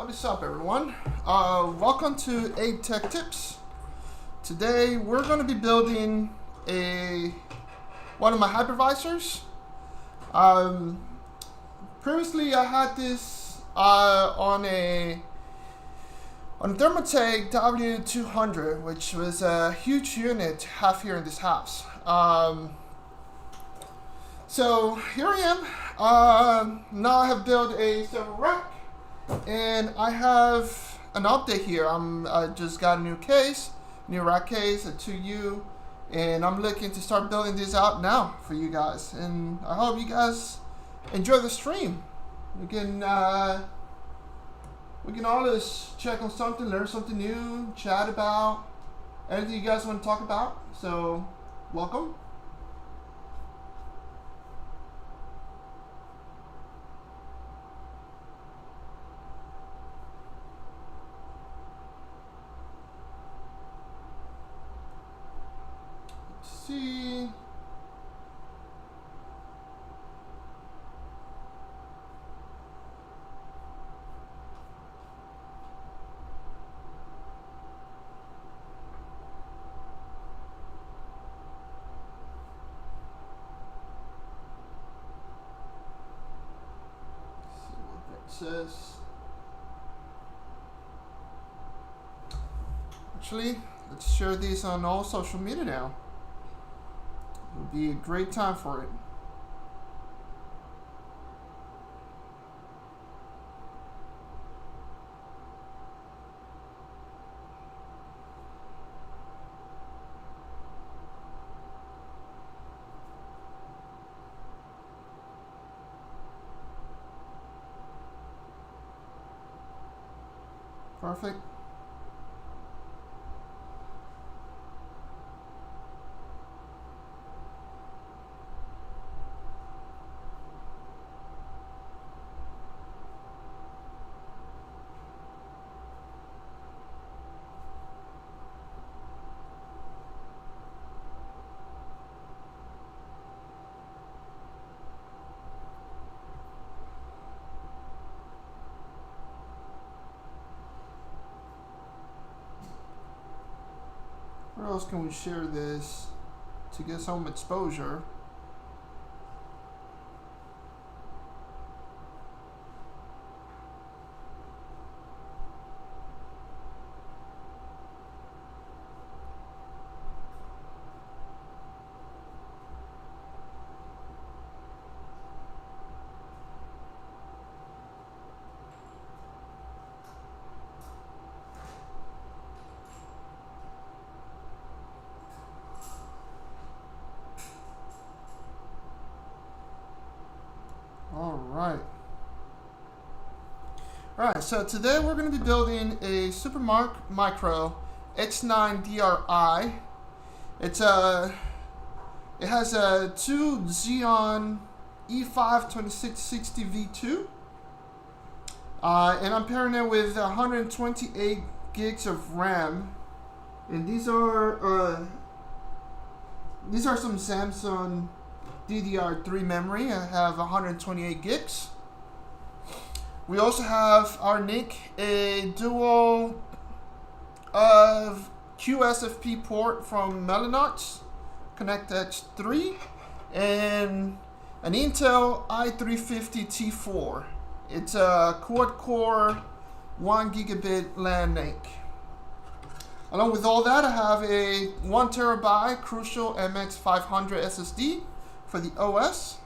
What is up, everyone? Welcome to Abe Tech Tips. Today we're going to be building one of my hypervisors. Previously I had this on a Thermaltake W200, which was a huge unit to have here in this house. So here I am. Now I have built a server rack, and I have an update here. I just got a new case, new rack case, a 2U, and I'm looking to start building this out now for you guys. And I hope you guys enjoy the stream. We can always check on something, learn something new, chat about anything you guys want to talk about. So welcome. See. See what that says. Actually, let's share these on all social media now. It'll be a great time for it. Perfect. Where else can we share this to get some exposure? Alright, so today we're going to be building a Supermicro X9DRi. It has a 2 Xeon E5 2660 V2, and I'm pairing it with 128 gigs of RAM. And these are some Samsung DDR3 memory. I have 128 gigs. We also have our NIC, a dual QSFP port from Mellanox, ConnectX 3, and an Intel i350 T4. It's a quad-core 1 gigabit LAN NIC. Along with all that, I have a 1 terabyte Crucial MX500 SSD for the OS.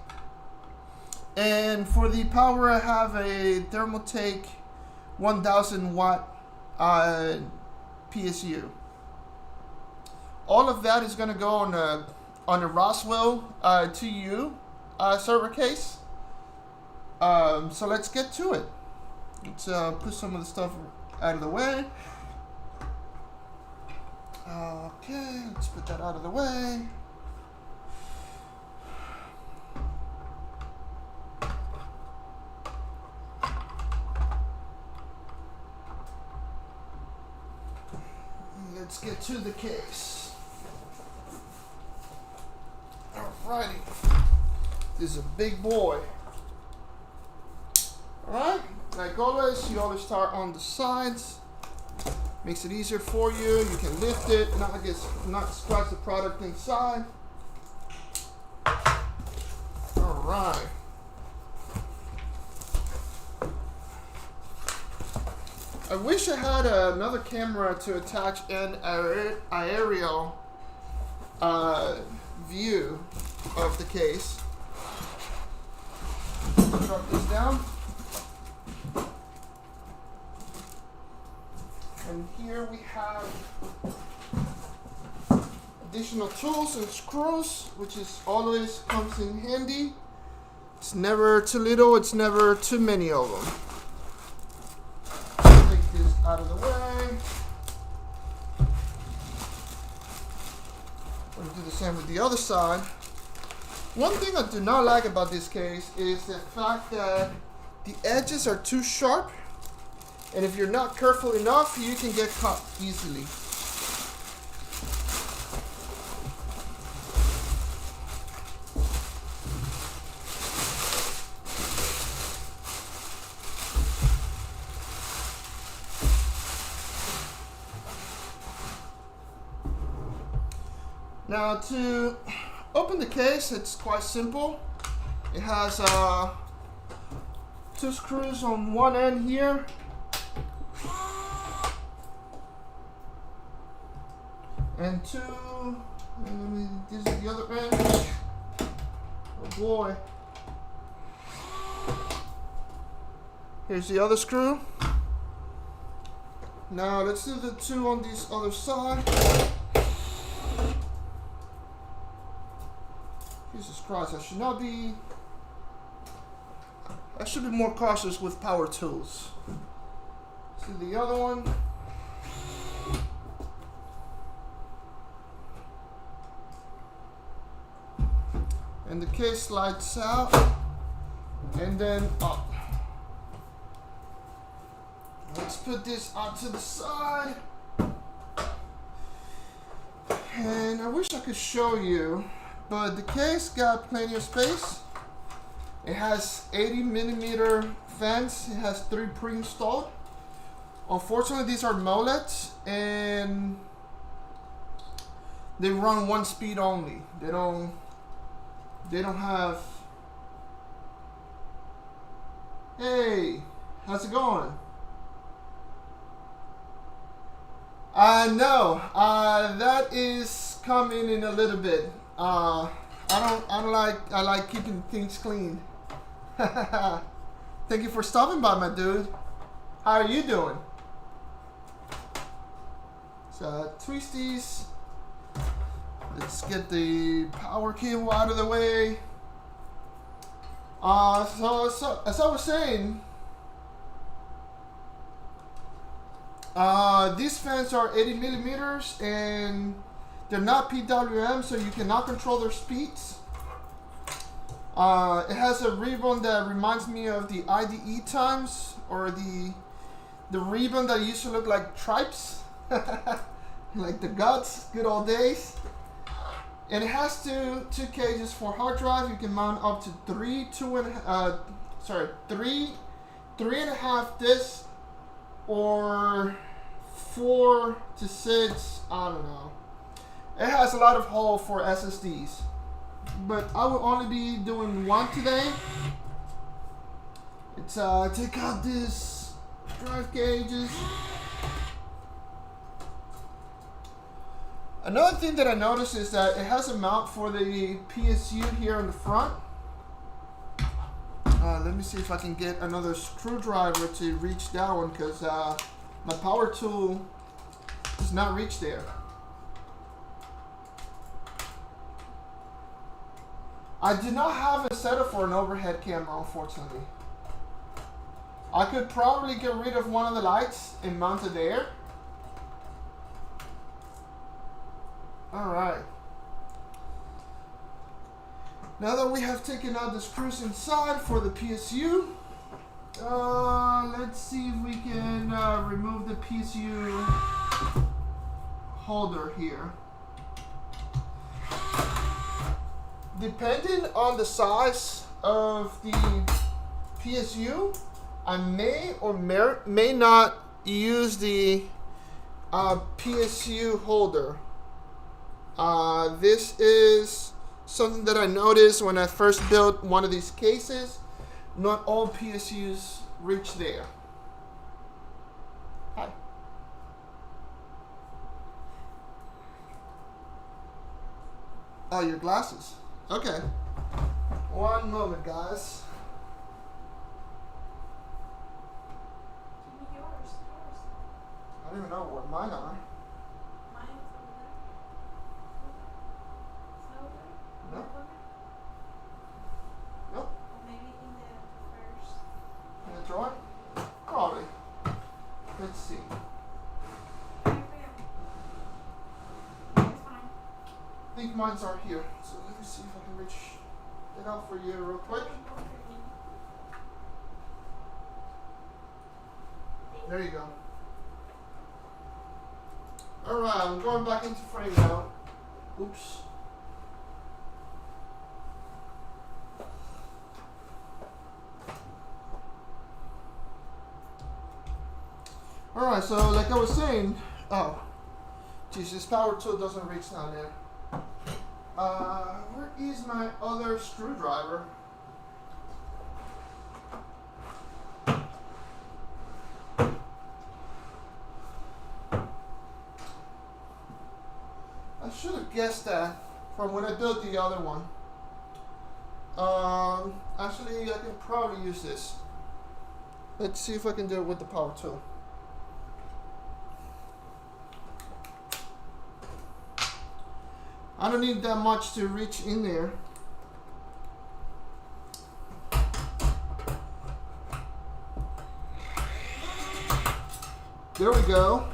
And for the power, I have a Thermaltake 1000 watt PSU. All of that is going to go on a Roswell 2U server case. So let's get to it. Let's put some of the stuff out of the way. Okay, let's put that out of the way. Let's get to the case. Alrighty. This is a big boy. Alright, like always, you always start on the sides. Makes it easier for you. You can lift it, not scratch the product inside. All right. I wish I had another camera to attach an aerial view of the case. Drop this down. And here we have additional tools and screws, which is always comes in handy. It's never too little, it's never too many of them. Take this out of the way. We'll do the same with the other side. One thing I do not like about this case is the fact that the edges are too sharp, and if you're not careful enough, you can get cut easily. Now to open the case, it's quite simple. It has 2 screws on one end here. And 2, this is the other end. Oh boy. Here's the other screw. Now let's do the 2 on this other side. Jesus Christ, I should be more cautious with power tools. See the other one. And the case slides out and then up. Let's put this out to the side. And I wish I could show you, but the case got plenty of space. It has 80mm fans. It has 3 pre-installed. Unfortunately, these are MOLEDs and they run 1 speed only. They don't have. Hey, how's it going? No, that is coming in a little bit. I like keeping things clean. Thank you for stopping by, my dude. How are you doing? So twist these. Let's get the power cable out of the way. So as I was saying, these fans are 80mm and they're not PWM, so you cannot control their speeds. It has a ribbon that reminds me of the IDE times, or the ribbon that used to look like tripes, like the guts, good old days. And it has two cages for hard drive. You can mount up to 3.5 discs, or 4 to 6. I don't know. It has a lot of hole for SSDs, but I will only be doing 1 today. It's take out this drive gauges. Another thing that I noticed is that it has a mount for the PSU here in the front. Let me see if I can get another screwdriver to reach that one, because my power tool does not reach there. I do not have a setup for an overhead camera, unfortunately. I could probably get rid of one of the lights and mount it there. Alright. Now that we have taken out the screws inside for the PSU, let's see if we can remove the PSU holder here. Depending on the size of the PSU, I may or may not use the PSU holder. This is something that I noticed when I first built one of these cases. Not all PSUs reach there. Hi. Oh, your glasses. Okay. One moment, guys. Yours. I don't even know what mine are. Mine's over there. It's not over there? No. Over there? Nope. Or maybe in the first. In the drawer? Probably. Let's see. It's fine. I think mine's are here. So let me see if I can reach it out for you real quick. There you go. Alright, I'm going back into frame now. Oops. Alright, so like I was saying, oh, geez, this power tool doesn't reach down there. Where is my other screwdriver? I should have guessed that from when I built the other one. Actually, I can probably use this. Let's see if I can do it with the power tool. I don't need that much to reach in there. There we go.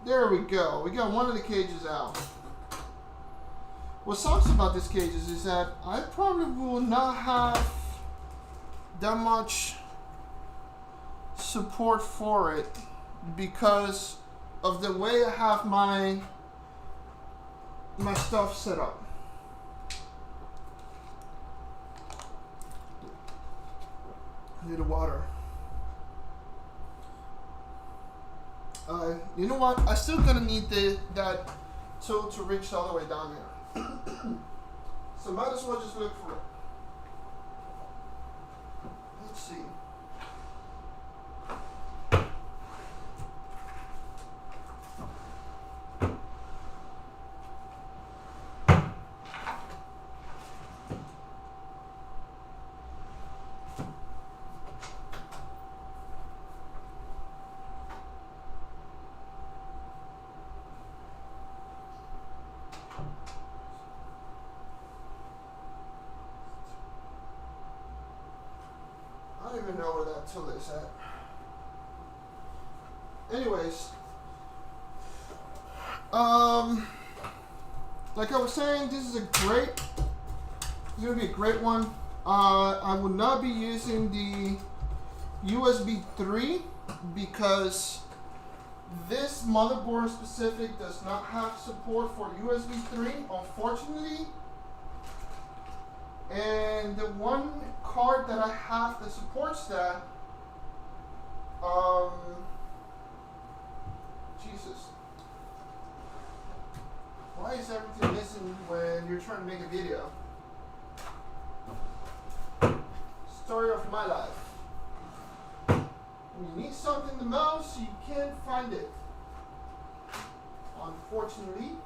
There we go. We got one of the cages out. What sucks about these cages is that I probably will not have that much support for it because of the way I have my stuff set up. Need water. You know what? I still gonna need that tool to reach all the way down there. So might as well just look for it. Let's see. I don't even know where that tool is at. Anyways, like I was saying, this is gonna be a great one. I will not be using the USB 3 because this motherboard specific does not have support for USB 3, unfortunately. And the one card that I have that supports that, Jesus. Why is everything missing when you're trying to make a video? Story of my life. When you need something the most, you can't find it. Unfortunately.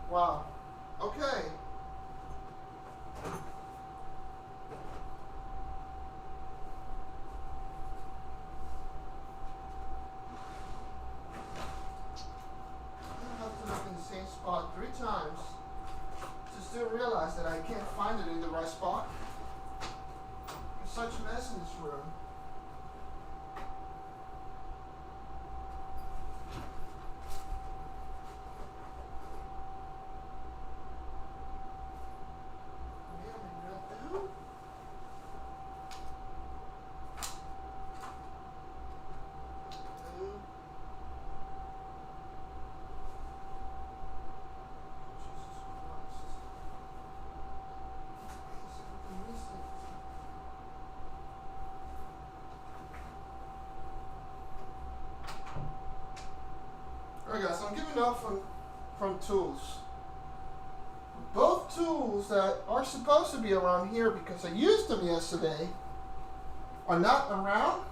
Wow. Okay. I have to look in the same spot 3 times to still realize that I can't find it in the right spot. There's such a mess in this room. stuff from tools. Both tools that are supposed to be around here because I used them yesterday are not around.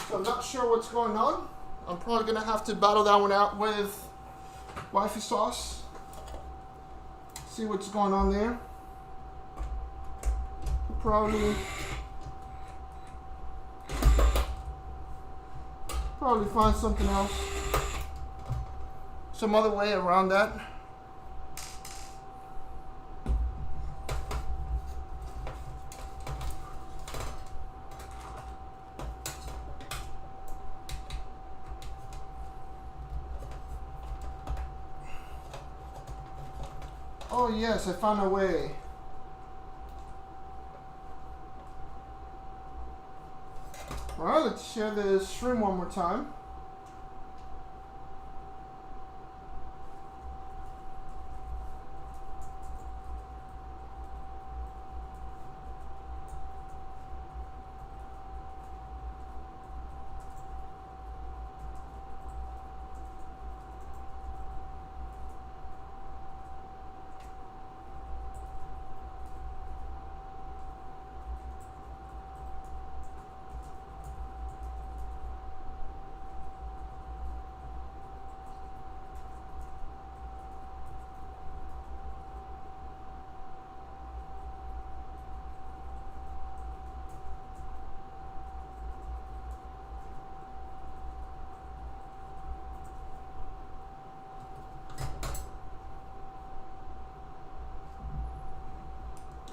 So I'm not sure what's going on. I'm probably gonna have to battle that one out with wifey sauce. See what's going on there. Probably find something else. Some other way around that. Oh yes, I found a way. Alright, let's share the stream one more time.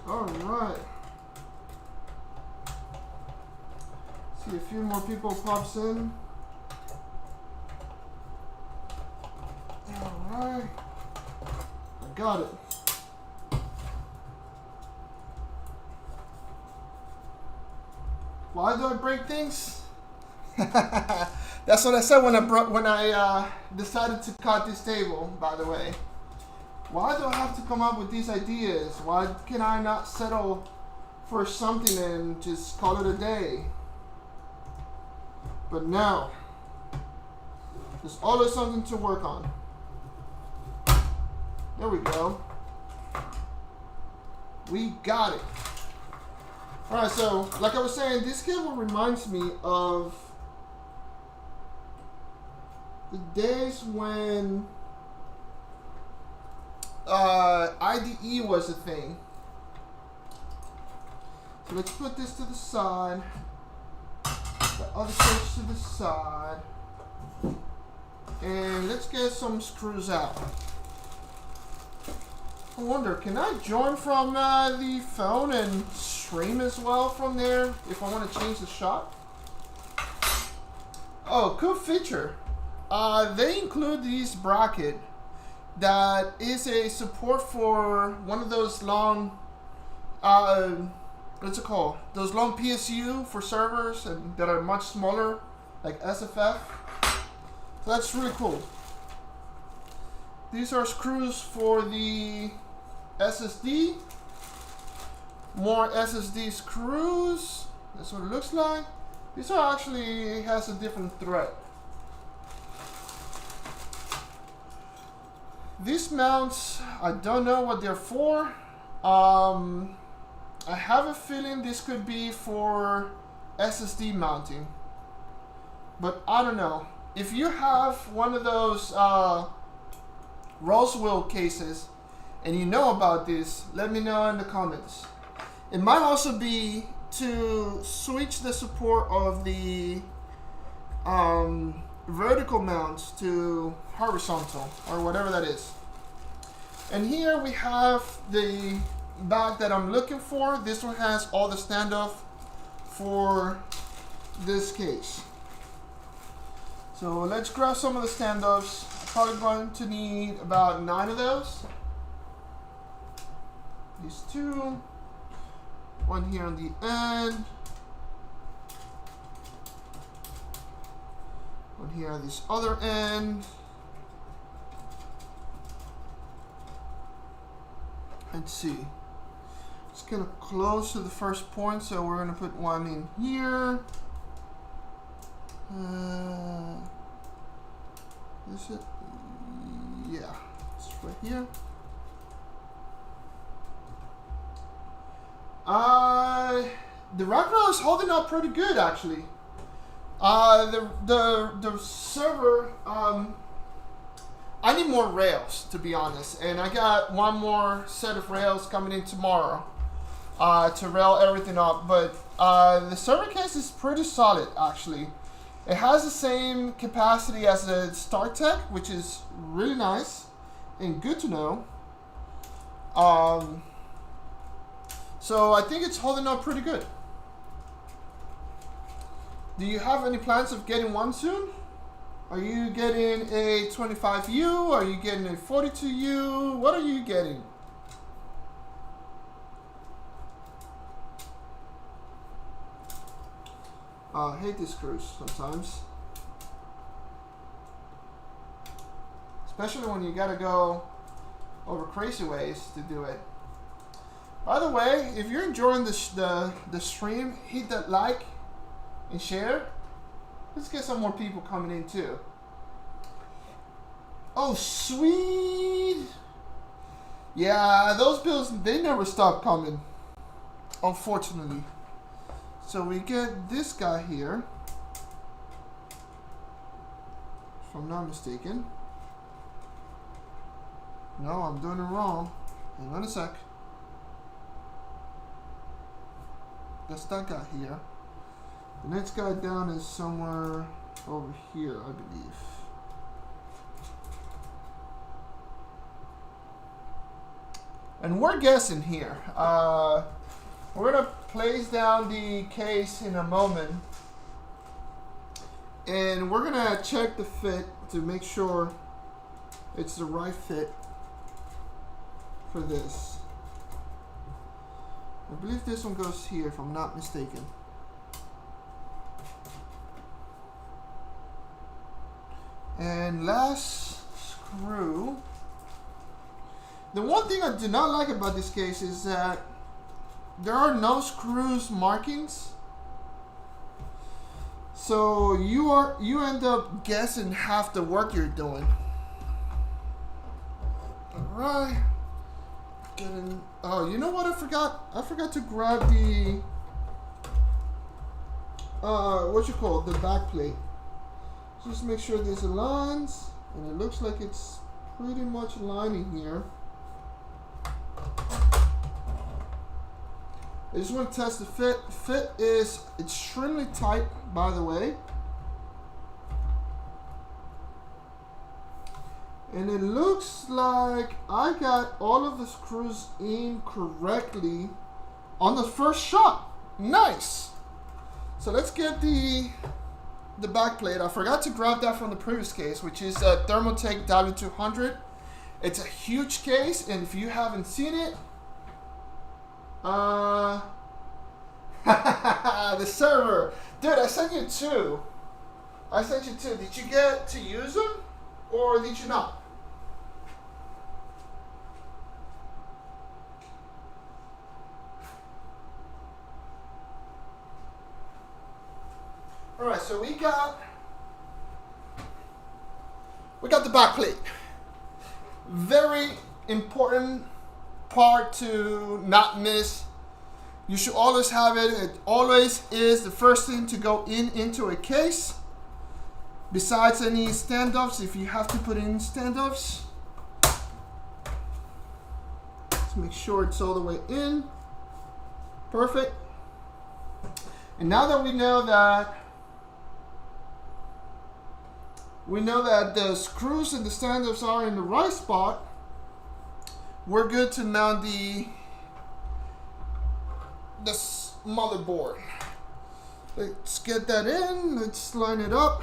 Alright. See a few more people pops in. Alright. I got it. Why do I break things? That's what I said when I decided to cut this table, by the way. Why do I have to come up with these ideas? Why can I not settle for something and just call it a day? But no. There's always something to work on. There we go. We got it. Alright, so like I was saying, this cable reminds me of the days when IDE was a thing. So let's put this to the side. The other switch to the side. And let's get some screws out. I wonder, can I join from the phone and stream as well from there if I want to change the shot? Oh, cool feature. They include these bracket that is a support for one of those long, what's it called? Those long PSU for servers and that are much smaller, like SFF. So that's really cool. These are screws for the SSD. More SSD screws. That's what it looks like. This one actually has a different thread. These mounts, I don't know what they're for. I have a feeling this could be for SSD mounting, but I don't know. If you have one of those Roswell cases and you know about this, let me know in the comments. It might also be to switch the support of the vertical mounts to horizontal or whatever that is. And here we have the bag that I'm looking for. This one has all the standoff for this case. So let's grab some of the standoffs. I'm probably going to need about 9 of those. These two. One here on the end. One here on this other end. Let's see. It's kind of close to the first point, so we're going to put one in here. Is it? Yeah, it's right here. The Ragnarok is holding up pretty good actually. The server, I need more rails to be honest, and I got one more set of rails coming in tomorrow to rail everything up. But the server case is pretty solid actually. It has the same capacity as the StarTech, which is really nice and good to know. So I think it's holding up pretty good. Do you have any plans of getting one soon? Are you getting a 25U? Are you getting a 42U? What are you getting? I hate these screws sometimes. Especially when you gotta go over crazy ways to do it. By the way, if you're enjoying the stream, hit that like and share. Let's get some more people coming in too. Oh, sweet. Yeah, those bills, they never stop coming, unfortunately. So we get this guy here, if I'm not mistaken. No, I'm doing it wrong. Hang on a sec. That's that guy here. The next guy down is somewhere over here, I believe. And we're guessing here. We're gonna place down the case in a moment, and we're gonna check the fit to make sure it's the right fit for this. I believe this one goes here, if I'm not mistaken. And last screw. The one thing I do not like about this case is that there are no screws markings. So you end up guessing half the work you're doing. Alright. Getting, oh, you know what I forgot? I forgot to grab the what you call it, the back plate. Just make sure this aligns, and it looks like it's pretty much aligning here. I just want to test the fit. Fit is extremely tight, by the way. And it looks like I got all of the screws in correctly on the first shot. Nice. So let's get the back plate. I forgot to grab that from the previous case, which is a Thermaltake W200. It's a huge case, and if you haven't seen it, the server, dude, I sent you two. I sent you two. Did you get to use them, or did you not? All right, so we got the back plate. Very important part to not miss. You should always have it. It always is the first thing to go into a case. Besides any standoffs, if you have to put in standoffs, let's make sure it's all the way in. Perfect. And now that we know that the screws and the standoffs are in the right spot, we're good to mount this motherboard. Let's get that in. Let's line it up.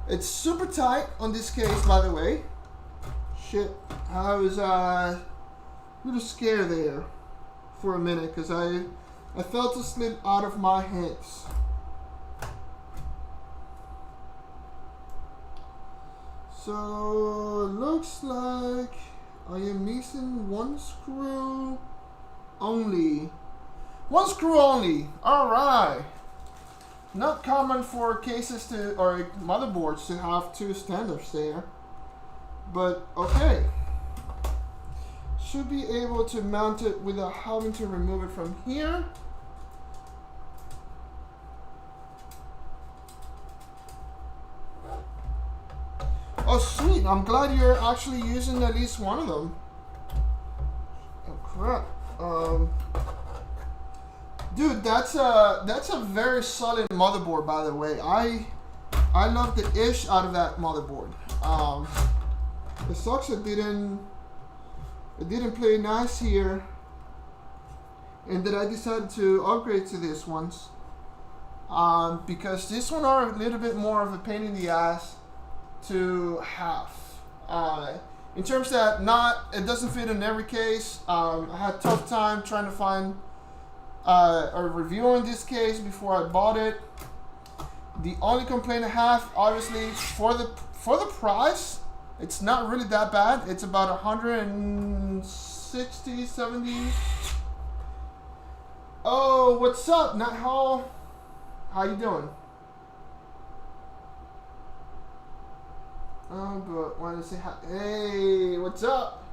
It's super tight on this case, by the way. Shit, I was a little scared there for a minute because I felt it slip out of my hands. So it looks like I am missing one screw only. One screw only. All right. not common for cases to or motherboards to have two standoffs there, but okay. Should be able to mount it without having to remove it from here. Oh sweet, I'm glad you're actually using at least one of them. Oh crap. Dude, that's a very solid motherboard, by the way. I love the ish out of that motherboard. It sucks it didn't play nice here, and that I decided to upgrade to this ones. Because this one are a little bit more of a pain in the ass to have. In terms that it doesn't fit in every case. I had a tough time trying to find a review on this case before I bought it. The only complaint I have, obviously, for the price, it's not really that bad. It's about 160, 70. Oh, what's up, Nat Hall? How you doing? Oh, but wanted to say hi. Hey, what's up?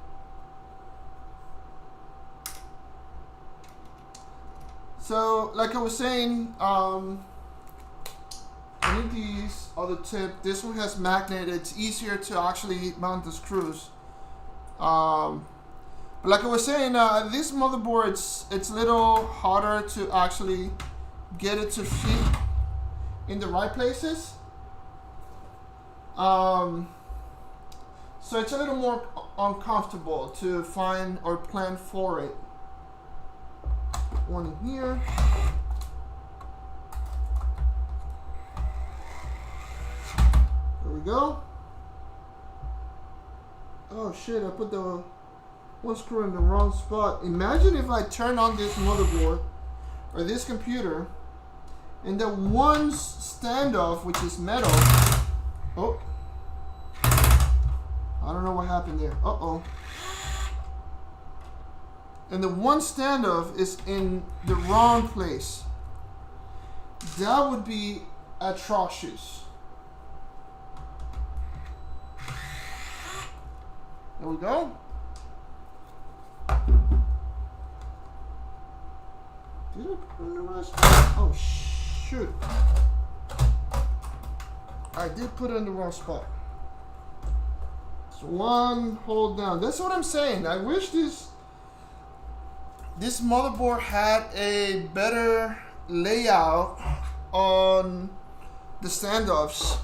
So, like I was saying, I need these other tip. This one has magnet. It's easier to actually mount the screws. But like I was saying, this motherboard, it's a little harder to actually get it to fit in the right places. So it's a little more uncomfortable to find or plan for it. One in here. There we go. Oh shit, I put the one screw in the wrong spot. Imagine if I turn on this motherboard or this computer and the one standoff, which is metal. Oh, I don't know what happened there. Uh-oh. And the one standoff is in the wrong place. That would be atrocious. There we go. Did I put it in the right spot? Oh, shoot. I did put it in the wrong spot. So one, hold down. That's what I'm saying. I wish this motherboard had a better layout on the standoffs.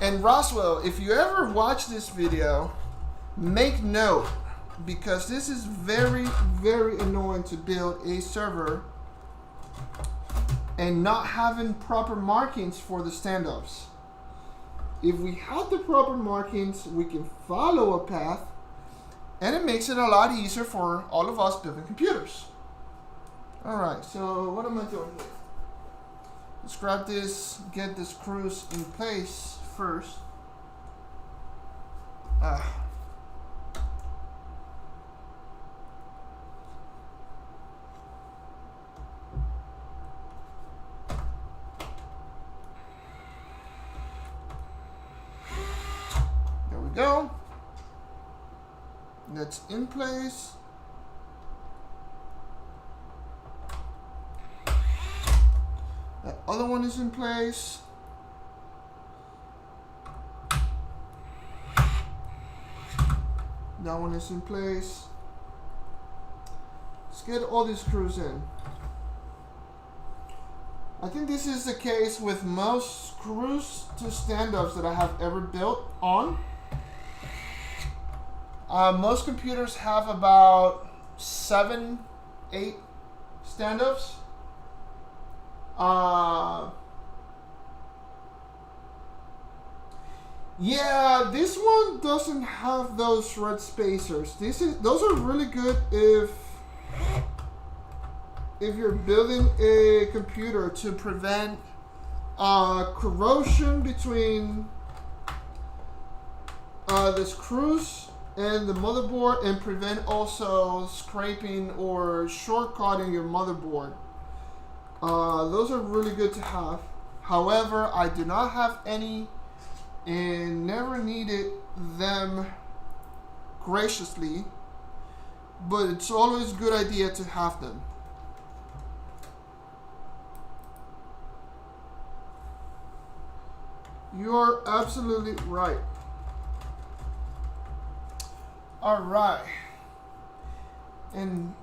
And Roswell, if you ever watch this video, make note, because this is very, very annoying to build a server and not having proper markings for the standoffs. If we have the proper markings, we can follow a path, and it makes it a lot easier for all of us building computers. Alright, so what am I doing here? Let's grab this, get the screws in place first. There we go. That's in place. That other one is in place. That one is in place. Let's get all these screws in. I think this is the case with most screws to standoffs that I have ever built on. Most computers have about 7, 8 standoffs. Yeah, this one doesn't have those shred spacers. Those are really good if you're building a computer to prevent corrosion between the screws and the motherboard, and prevent also scraping or shortcutting your motherboard. Those are really good to have. However, I do not have any and never needed them graciously, but it's always a good idea to have them. You're absolutely right. All right. And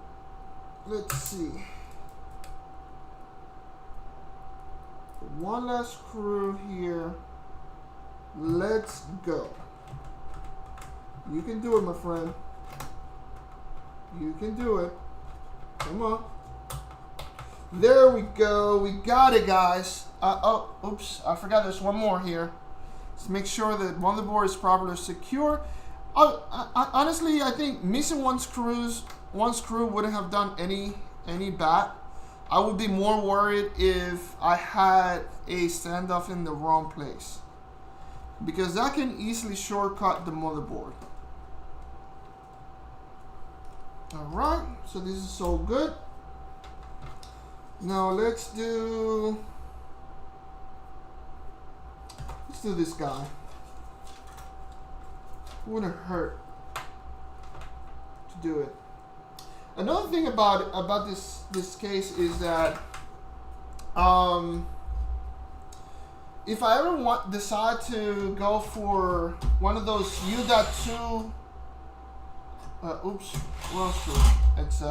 let's see. One last screw here. Let's go. You can do it, my friend. You can do it. Come on. There we go. We got it, guys. Oh, oops. I forgot there's one more here. Let's make sure that motherboard is properly secure. Honestly, I think missing one screw wouldn't have done any bad. I would be more worried if I had a standoff in the wrong place, because that can easily shortcut the motherboard. Alright, so this is so good. Now let's do this guy. Wouldn't hurt to do it. Another thing about this case is that if I ever decide to go for one of those U.2 oops, wrong screw. It's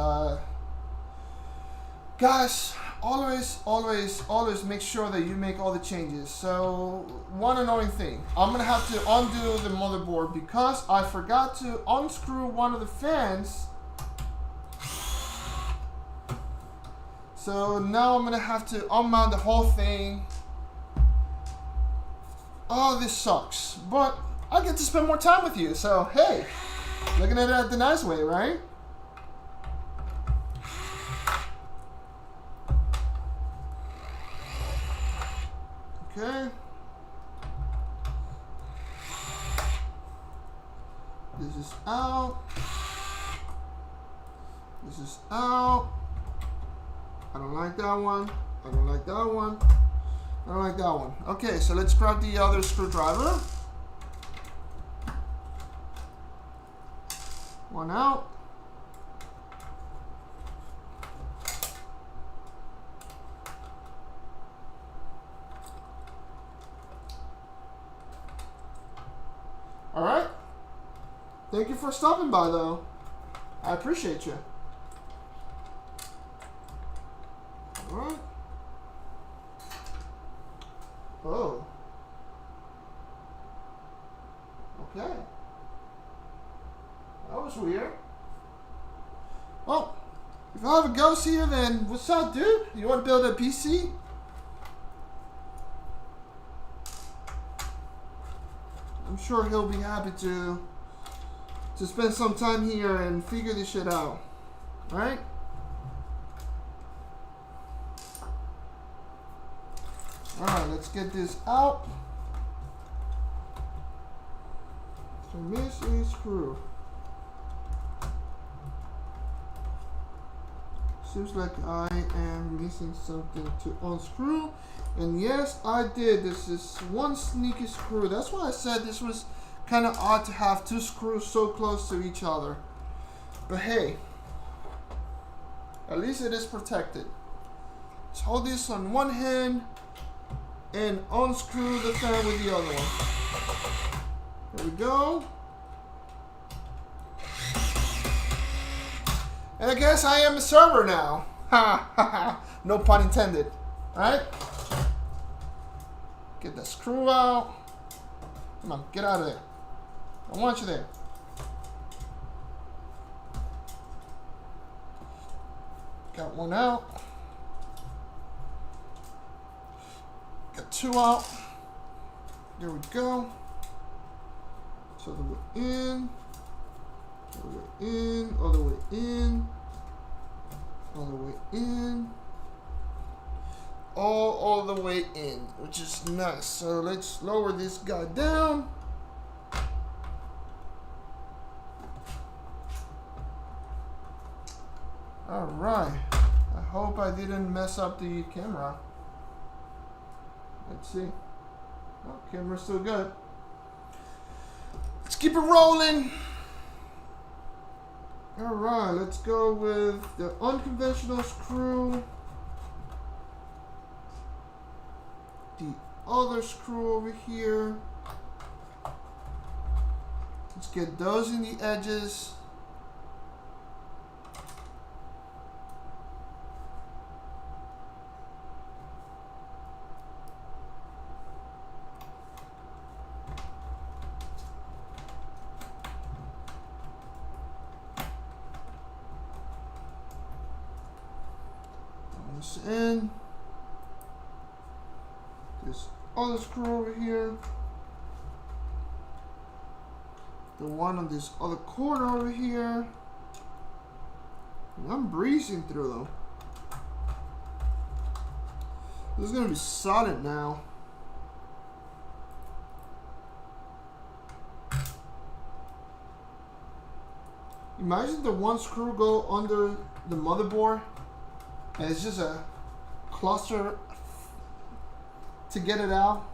guys, always make sure that you make all the changes. So one annoying thing, I'm gonna have to undo the motherboard because I forgot to unscrew one of the fans. So now I'm gonna have to unmount the whole thing. Oh, this sucks, but I get to spend more time with you, so hey, looking at it the nice way, right? Okay. This is out. This is out. I don't like that one. I don't like that one. I don't like that one. Okay, so let's grab the other screwdriver. One out. All right. Thank you for stopping by, though. I appreciate you. All right. Oh. Okay. That was weird. Well, if I have a ghost here, then what's up, dude? You want to build a PC? I'm sure he'll be happy to spend some time here and figure this shit out. Right? Alright, let's get this out. So miss a screw. Seems like I am missing something to unscrew. And yes, I did. This is one sneaky screw. That's why I said this was kind of odd to have two screws so close to each other. But hey, at least it is protected. Let's hold this on one hand and unscrew the fan with the other one. There we go. And I guess I am a server now. Ha ha ha. No pun intended. Alright? Get the screw out. Come on, get out of there. I want you there. Got one out. Got two out. There we go. So the way in. All the way in, all the way in, all the way in, all the way in, which is nice. So let's lower this guy down. All right. I hope I didn't mess up the camera. Let's see. Oh, camera's still good. Let's keep it rolling. Alright, let's go with the unconventional screw. The other screw over here. Let's get those in the edges. This in. This other screw over here. The one on this other corner over here. And I'm breezing through them. This is gonna be solid now. Imagine the one screw go under the motherboard and it's just a cluster to get it out.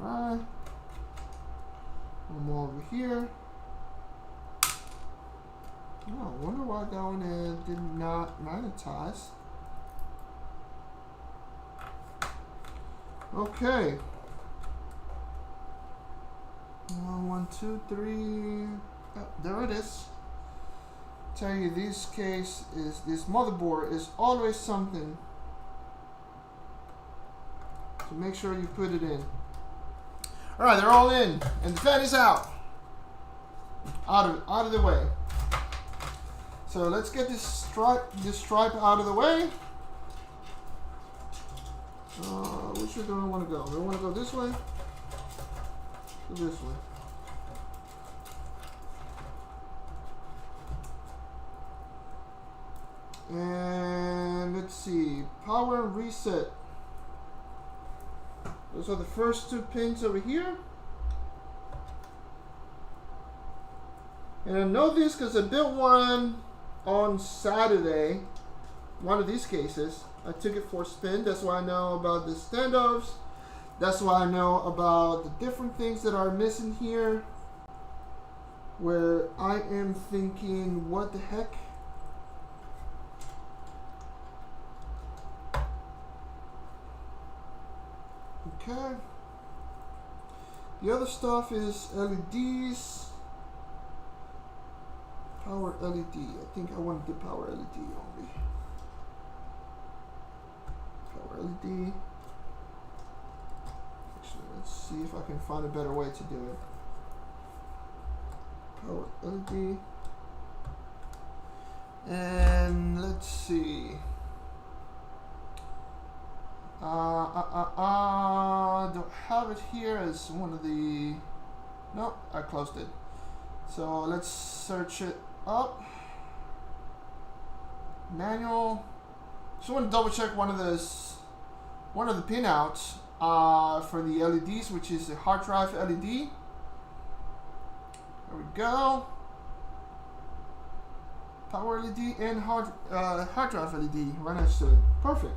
Alright. One more over here. Oh, I wonder why that one did not magnetize. Okay. 1, 2, 3. Oh, there it is. Tell you, this motherboard is always something. So make sure you put it in. All right, they're all in, and the fan is out. Out of the way. So let's get this stripe out of the way. Which way do I want to go? Do I want to go this way? Or this way? And let's see. Power and reset. Those are the first 2 pins over here. And I know this because I built one on Saturday. One of these cases. I took it for a spin. That's why I know about the standoffs. That's why I know about the different things that are missing here. Where I am thinking, what the heck? Okay. The other stuff is LEDs. Power LED. I think I want the power LED only. Power LED. Actually, let's see if I can find a better way to do it. Power LED. And let's see. Don't have it here as one of the. No, I closed it. So let's search it up. Manual. Just want to double check one of the pinouts for the LEDs, which is the hard drive LED. There we go. Power LED and hard drive LED right next to it. Perfect.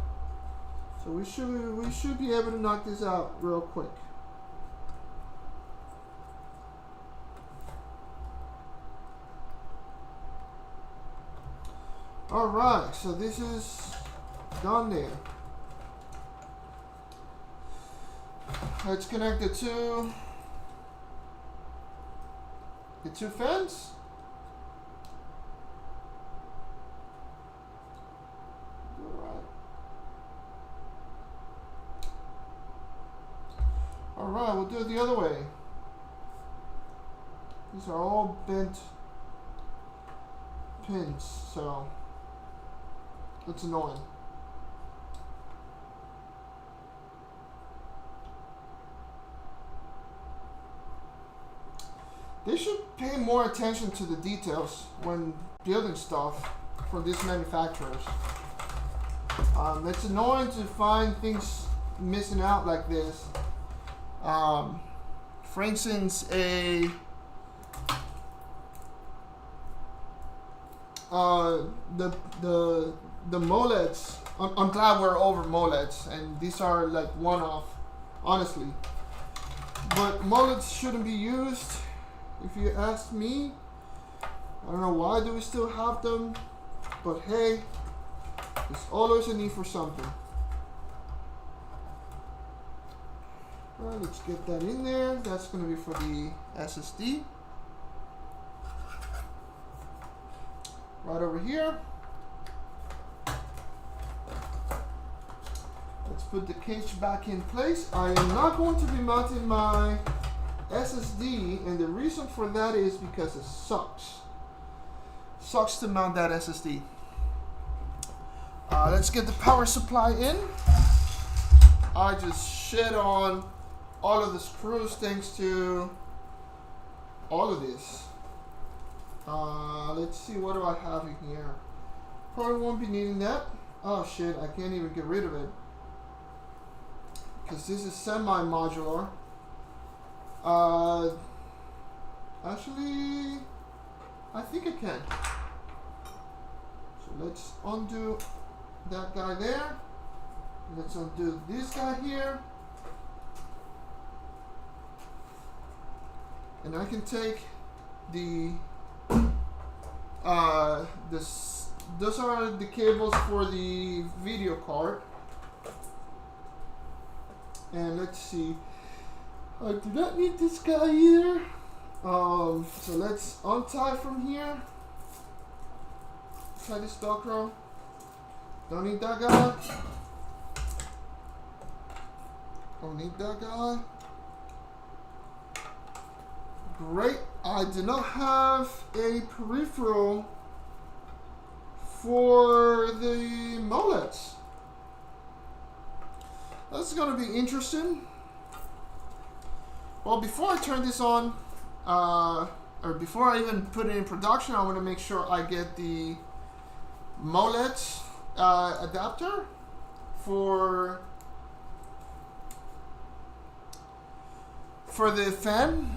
So we should be able to knock this out real quick. All right, so this is done there. Let's connect the two fans. Alright, we'll do it the other way. These are all bent pins, so it's annoying. They should pay more attention to the details when building stuff for these manufacturers. It's annoying to find things missing out like this. For instance, the MOLEDs. I'm glad we're over MOLEDs, and these are like one-off, honestly. But MOLEDs shouldn't be used, if you ask me. I don't know why do we still have them, but hey, there's always a need for something. Alright, let's get that in there. That's going to be for the SSD. Right over here. Let's put the case back in place. I am not going to be mounting my SSD, and the reason for that is because it sucks. Sucks to mount that SSD. Let's get the power supply in. I just shit on all of the screws thanks to all of this. Let's see, what do I have in here? Probably won't be needing that. Oh shit, I can't even get rid of it, because this is semi-modular. Actually, I think I can. So let's undo that guy there. Let's undo this guy here. And I can take those are the cables for the video card. And let's see, I do not need this guy either. So let's untie from here. Try this Velcro. Don't need that guy. Don't need that guy. Great. I do not have a peripheral for the MOLEDs. That's going to be interesting. Well, before I turn this on, or before I even put it in production, I want to make sure I get the MOLED adapter for the fan.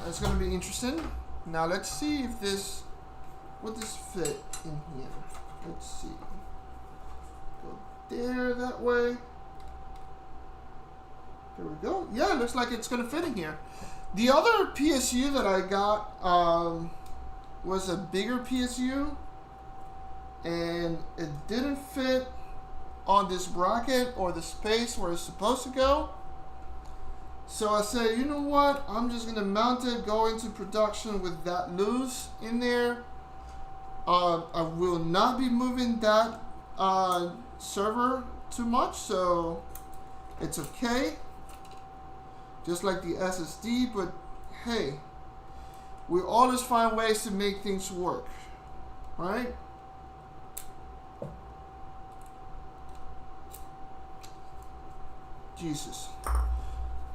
It's going to be interesting. Now let's see if this would this fit in here. Let's see. Go there, that way. There we go. Yeah, it looks like it's going to fit in here. The other PSU that I got was a bigger PSU, and it didn't fit on this bracket or the space where it's supposed to go. So I said, you know what? I'm just going to mount it, go into production with that loose in there. I will not be moving that server too much, so it's okay. Just like the SSD, but hey, we always find ways to make things work, right? Jesus.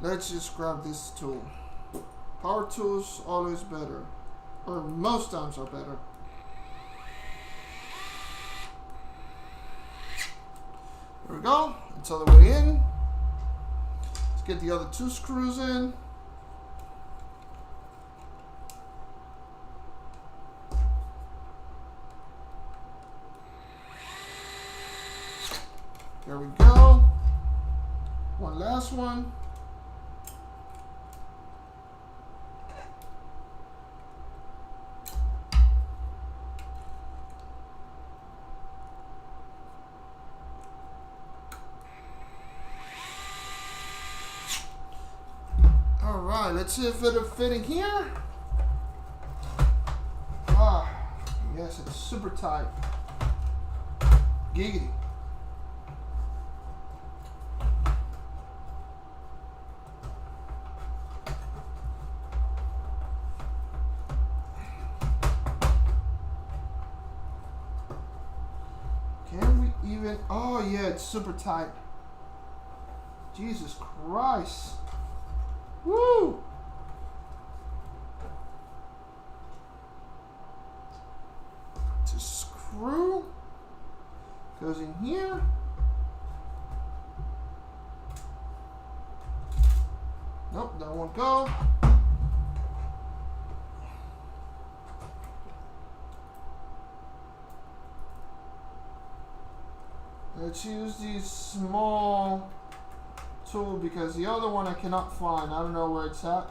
Let's just grab this tool. Power tools always better, or most times are better. There we go. It's all the way in. Let's get the other two screws in. There we go. One last one. Alright, let's see if it'll fit in here. Ah, yes, it's super tight. Giggity. Can we even? Oh yeah, it's super tight. Jesus Christ. Woo! To screw goes in here. that one go. Let's use the small tool because the other one I cannot find. I don't know where it's at.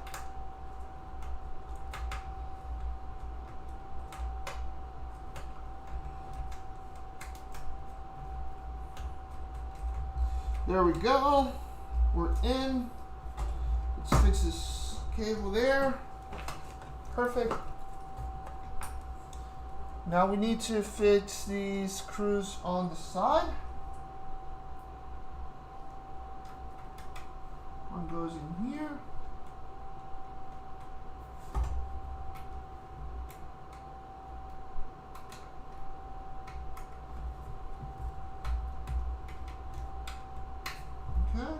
There we go. We're in. Let's fix this cable there. Perfect. Now we need to fix these screws on the side. One goes in here. Okay.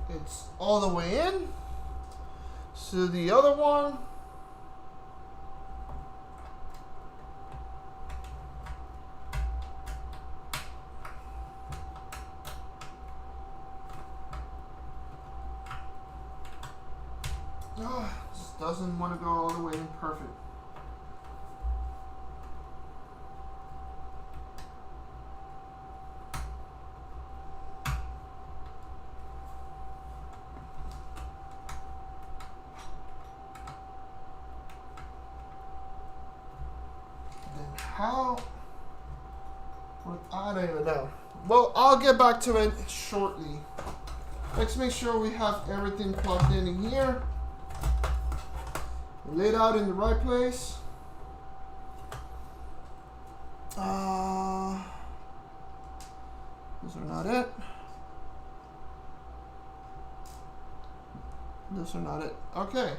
It's all the way in. So the other one, this doesn't want to go all the way in. Perfect. How? I don't even know. Well, I'll get back to it shortly. Let's make sure we have everything plugged in here. Laid out in the right place. Those are not it. Those are not it. Okay.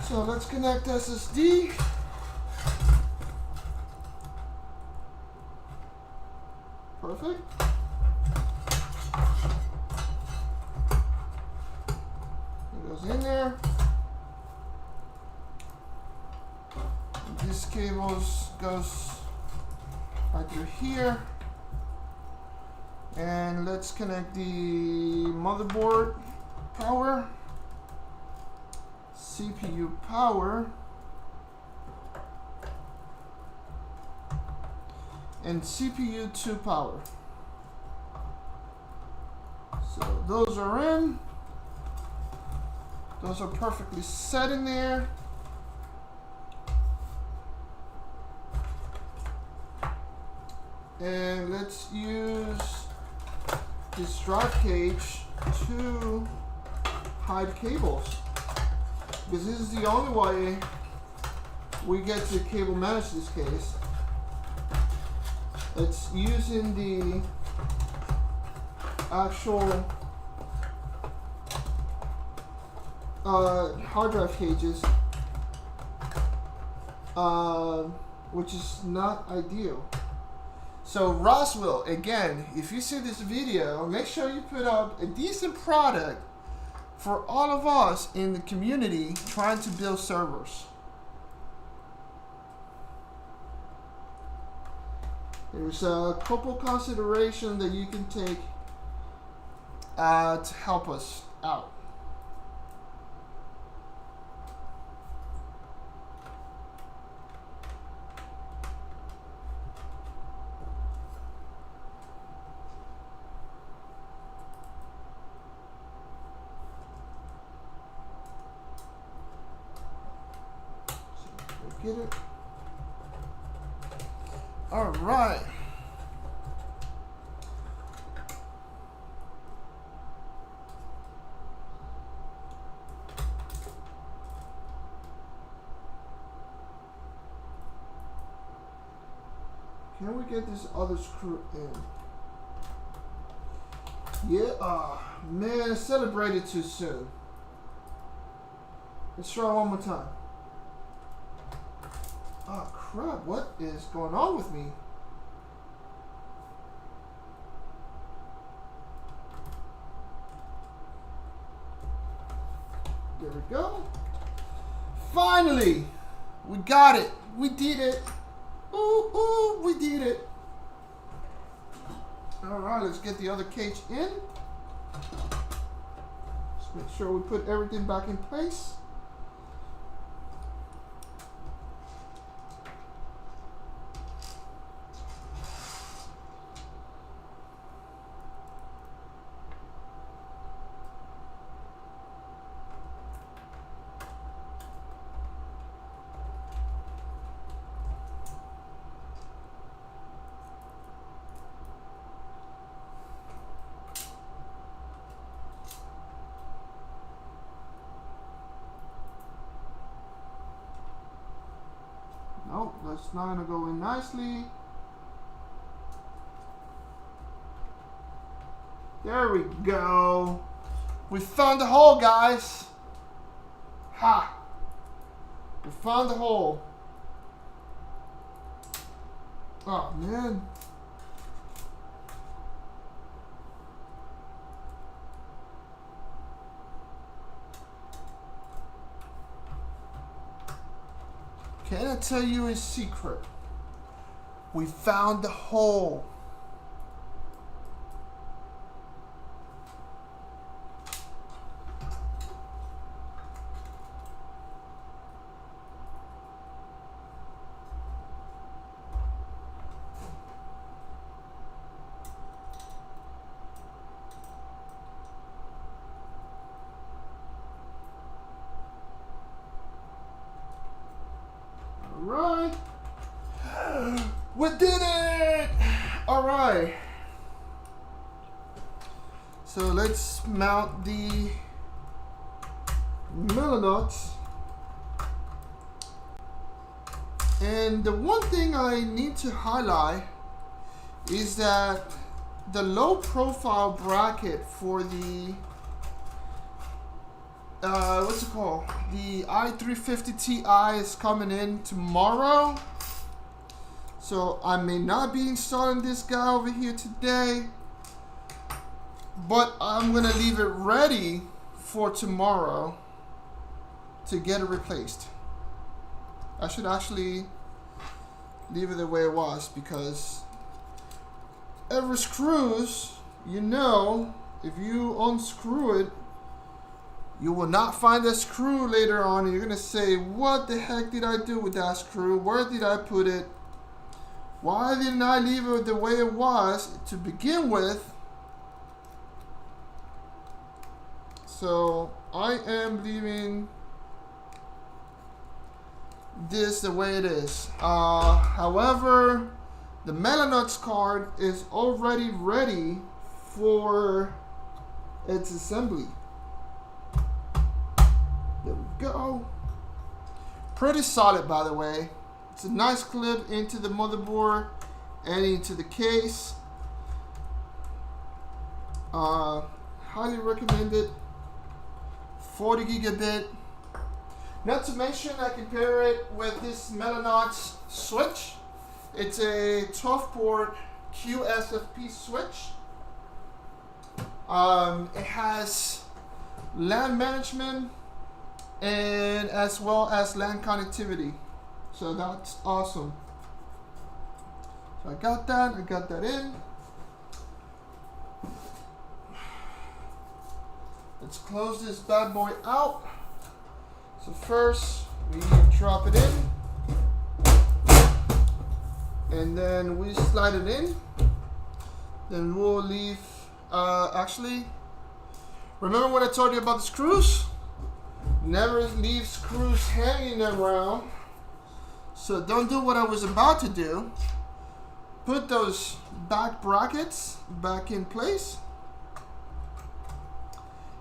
So let's connect SSD. Perfect. It goes in there. And this cable goes right through here. And let's connect the motherboard power, CPU power, and CPU 2 power. So those are in. Those are perfectly set in there. And let's use this drive cage to hide cables, because this is the only way we get to cable manage this case. It's using the actual hard drive cages, which is not ideal. So Roswell, again, if you see this video, make sure you put out a decent product for all of us in the community trying to build servers. There's a couple considerations that you can take to help us out. So get it. All right. Can we get this other screw in? Yeah, man, celebrated too soon. Let's try one more time. Oh crap, what is going on with me? There we go. Finally, we got it. We did it. Ooh, ooh, we did it. All right, let's get the other cage in. Just make sure we put everything back in place. Nope, that's not gonna go in nicely. There we go. We found the hole, guys. Ha! We found the hole. Oh man. Can I tell you a secret? We found the hole. Right, we did it. All right, so let's mount the melanots. And the one thing I need to highlight is that the low profile bracket for the what's it called? The i350 Ti is coming in tomorrow. So I may not be installing this guy over here today, but I'm gonna leave it ready for tomorrow to get it replaced. I should actually leave it the way it was, because every screws, you know, if you unscrew it, you will not find a screw later on, and you're gonna say, what the heck did I do with that screw? Where did I put it? Why didn't I leave it the way it was to begin with? So I am leaving this the way it is. However, the Melanots card is already ready for its assembly. There we go. Pretty solid, by the way. It's a nice clip into the motherboard and into the case. Highly recommend it. 40 gigabit. Not to mention, I compare it with this Melanots switch. It's a 12-port QSFP switch. It has LAN management and as well as LAN connectivity. So that's awesome. So I got that in. Let's close this bad boy out. So first we drop it in, and then we slide it in. Then we'll leave, actually, remember what I told you about the screws? Never leave screws hanging around. So don't do what I was about to do. Put those back brackets back in place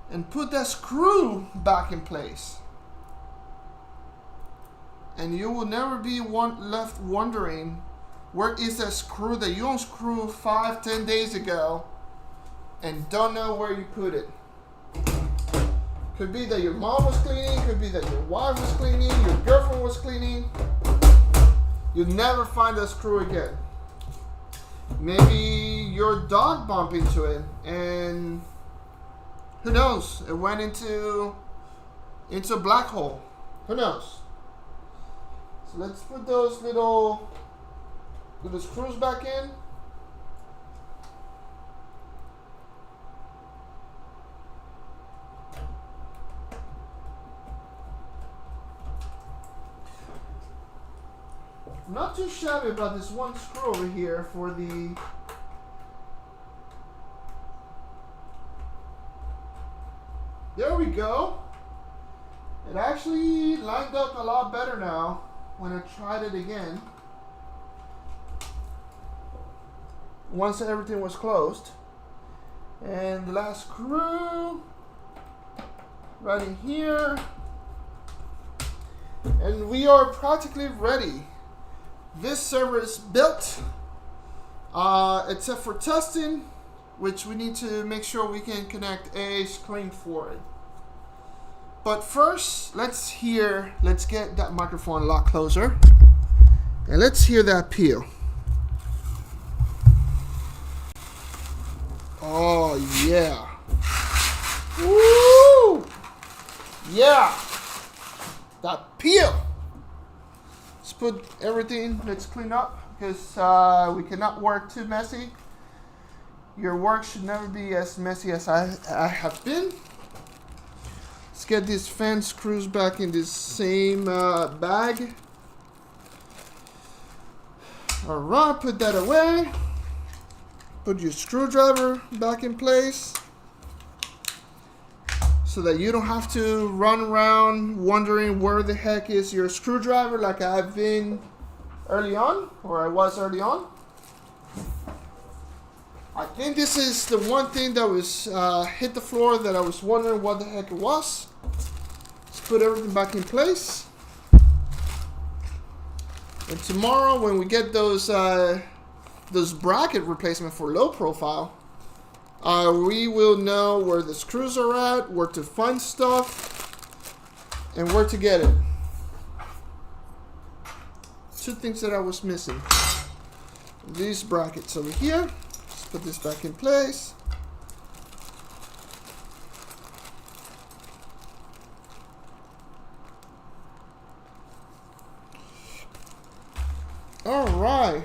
and put that screw back in place. And you will never be left wondering, where is that screw that you unscrewed 5-10 days ago and don't know where you put it. Could be that your mom was cleaning, could be that your wife was cleaning, your girlfriend was cleaning. You'll never find that screw again. Maybe your dog bumped into it and who knows, it went into into a black hole. Who knows? So let's put those little screws back in. I'm not too shabby about this one screw over here for the there we go. It actually lined up a lot better now when I tried it again. Once everything was closed. And the last screw right in here. And we are practically ready. This server is built, except for testing, which we need to make sure we can connect a screen for it. But first, let's get that microphone a lot closer, and let's hear that peel. Oh yeah. Woo! Yeah. That peel. Let's put everything, let's clean up, because we cannot work too messy. Your work should never be as messy as I have been. Let's get these fan screws back in this same bag. Alright, put that away. Put your screwdriver back in place so that you don't have to run around wondering where the heck is your screwdriver like I've been early on, or I was early on. I think this is the one thing that was hit the floor that I was wondering what the heck it was. Let's put everything back in place. And tomorrow when we get those bracket replacement for low profile, we will know where the screws are at, where to find stuff, and where to get it. Two things that I was missing. These brackets over here. Let's put this back in place. All right.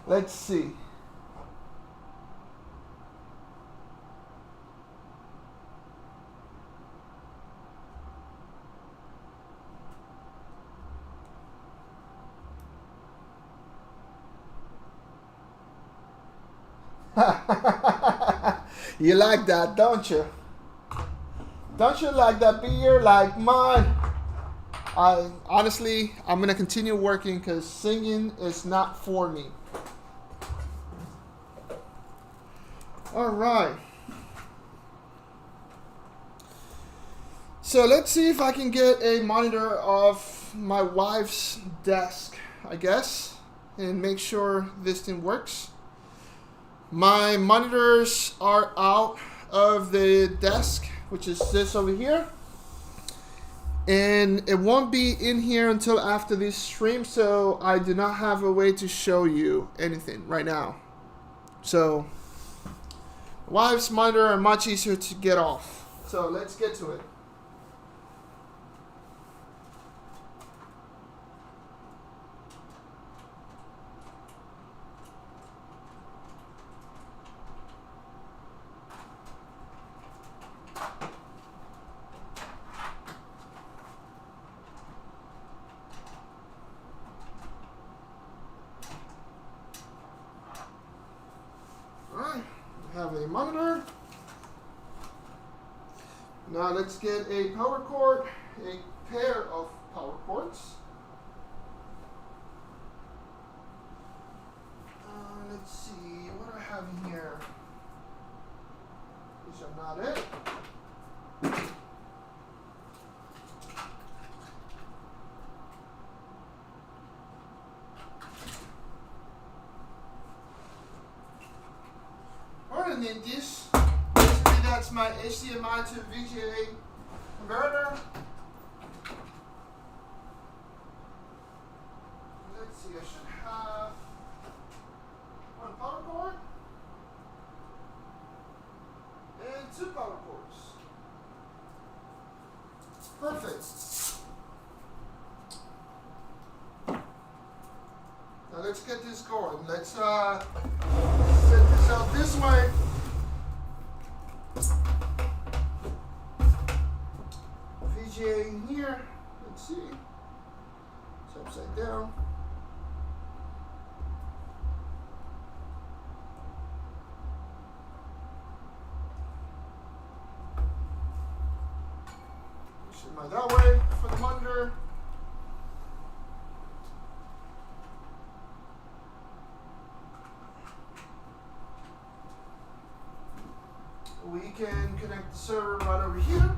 Let's see. You like that, don't you? Don't you like that beer like mine? Honestly, I'm gonna continue working because singing is not for me. All right. So let's see if I can get a monitor of my wife's desk, I guess, and make sure this thing works. My monitors are out of the desk, which is this over here. And it won't be in here until after this stream, so I do not have a way to show you anything right now. So, wife's monitor are much easier to get off. So let's get to it. Have a monitor. Now let's get a power cord, a pair of power cords. Let's see, what do I have in here? These are not it. And then this, basically that's my HDMI to VGA converter. Let's see, I should have one power cord. 2 power cords. Perfect. Now let's get this going. Let's set this out this way. VGA in here. Let's see. It's upside down. Push it that way for the monitor. We can connect the server right over here.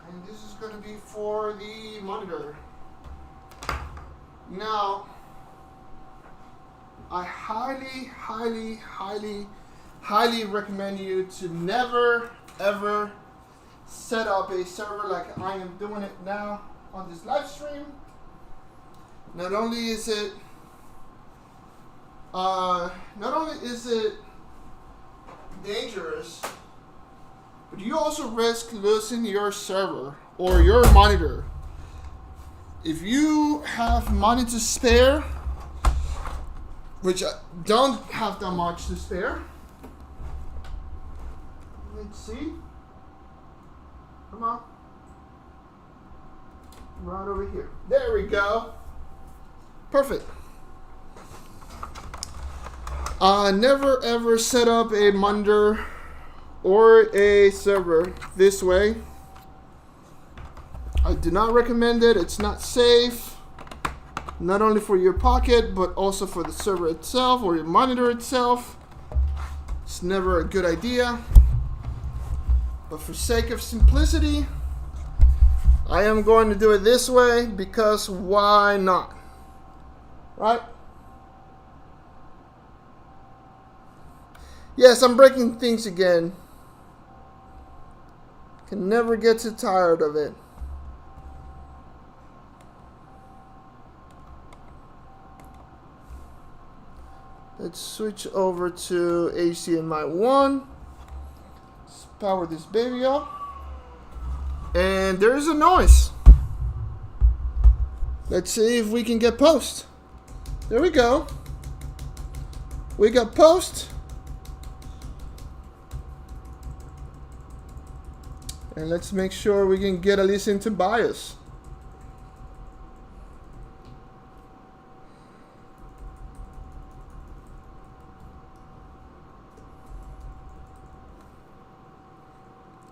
And this is going to be for the monitor. Now, I highly recommend you to never ever set up a server like I am doing it now on this live stream. Not only is it dangerous, but you also risk losing your server or your monitor. If you have money to spare, which I don't have that much to spare, let's see. Come on. Right over here. There we go. Perfect. Never ever set up a monitor or a server this way. I do not recommend it. It's not safe. Not only for your pocket, but also for the server itself or your monitor itself. It's never a good idea. But for sake of simplicity, I am going to do it this way because why not? Right? Yes, I'm breaking things again. Can never get too tired of it. Let's switch over to HDMI 1. Let's power this baby up. And there's a noise. Let's see if we can get post. There we go. We got post. And let's make sure we can get a listen to BIOS.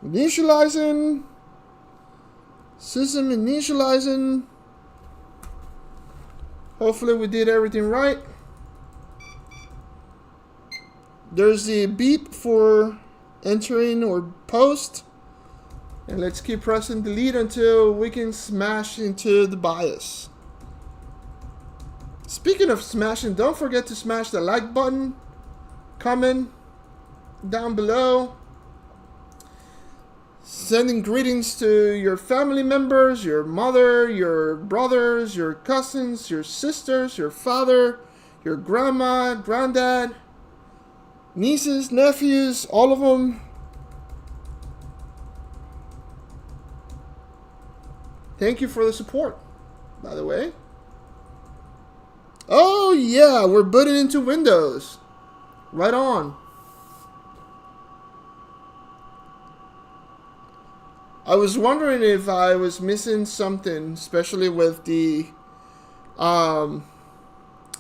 Initializing. System initializing. Hopefully we did everything right. There's the beep for entering or post. And let's keep pressing delete until we can smash into the BIOS. Speaking of smashing, don't forget to smash the like button. Comment down below. Sending greetings to your family members, your mother, your brothers, your cousins, your sisters, your father, your grandma, granddad, nieces, nephews, all of them. Thank you for the support, by the way. Oh yeah, we're booting into Windows. Right on. I was wondering if I was missing something, especially with the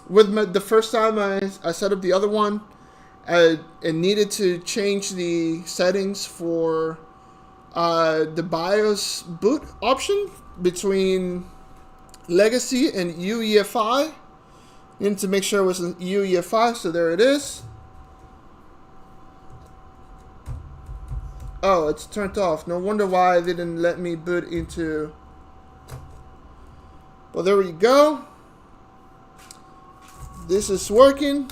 the first time I set up the other one. I needed to change the settings for the BIOS boot option between Legacy and UEFI. Need to make sure it was UEFI, so there it is. Oh, it's turned off. No wonder why it didn't let me boot into. Well, there we go. This is working.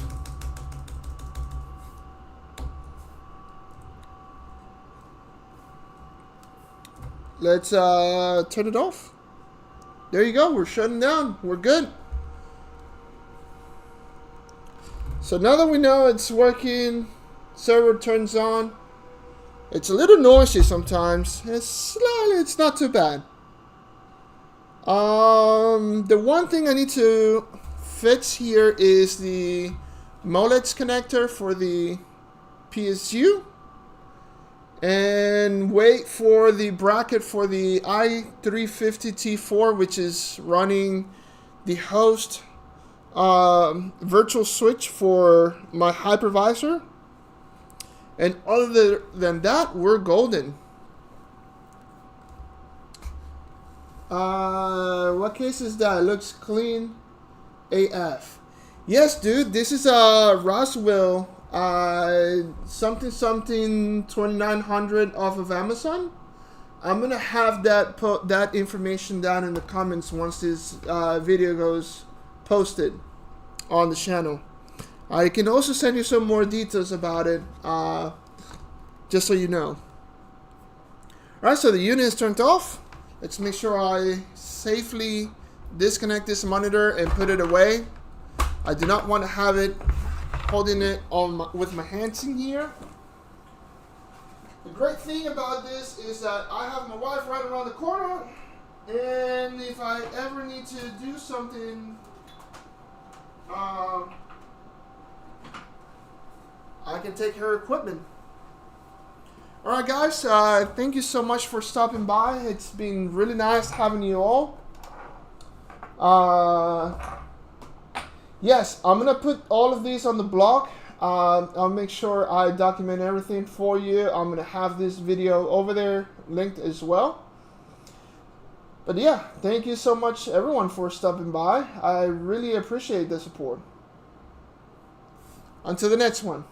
Let's turn it off. There you go. We're shutting down. We're good. So now that we know it's working, server turns on. It's a little noisy sometimes. It's not too bad. The one thing I need to fix here is the MOLEDs connector for the PSU, and wait for the bracket for the i350T4, which is running the host virtual switch for my hypervisor. And other than that, we're golden. What case is that? It looks clean AF. Yes, dude, this is a Roswell something 2900 off of Amazon. I'm gonna have that information down in the comments once this video goes posted on the channel. I can also send you some more details about it, just so you know. Alright, so the unit is turned off. Let's make sure I safely disconnect this monitor and put it away. I do not want to have it holding it on with my hands in here. The great thing about this is that I have my wife right around the corner, and if I ever need to do something, I can take her equipment. Alright guys, thank you so much for stopping by. It's been really nice having you all. Yes, I'm going to put all of these on the blog. I'll make sure I document everything for you. I'm going to have this video over there linked as well. But yeah, thank you so much everyone for stopping by. I really appreciate the support. Until the next one.